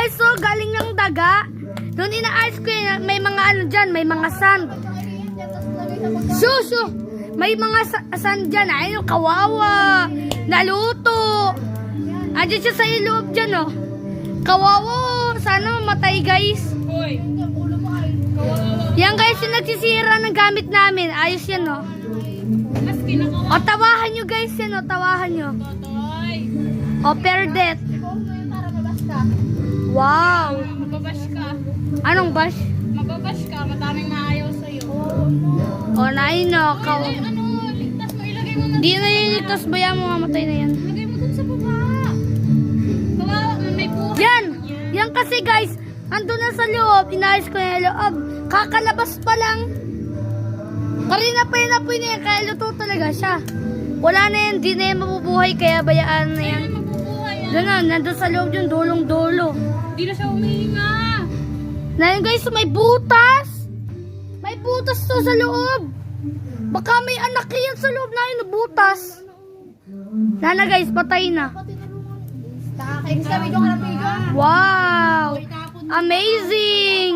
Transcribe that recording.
Guys, so galing ng daga. Doon inaayos ko yun. May mga ano dyan, may mga sand. Shoo! May mga sand dyan. Ayun, kawawa. Naluto. Andiyan siya sa iloob dyan, oh. Kawawa. Sana mamatay, guys. Yan, guys, yung nagsisira ng gamit namin. Ayos yan, oh. O, tawahan nyo, guys, yan, oh. Tawahan nyo. O, per death. Wow. Mababash ka. Anong bash? Mababash ka. Mataming maayaw sa'yo. O, nain, oh. Ligtas mo. Ilagay mo na. Di na liligtas. Bayan mo, mamatay na yan. Ilagay mo dun sa baba. Kawawa, may buhay. Yan! Yan kasi, guys, andun na sa loob. Inayos ko yung loob. Kakalabas pa lang. Karina pa yun na po yun. Kaya luto talaga siya. Wala na yan. Di na yan mabubuhay. Kaya bayaan na yan. Mabubuhay yan. Doon na. Nandun sa loob yung dulong-dulo. Di na siya humihinga. Na yun, guys, may butas. May butas to sa loob. Baka may anak yan sa loob na yun. Butas. Nana, guys, patay na. Nakakainis ka. Video ka ng video. Wow! Amazing!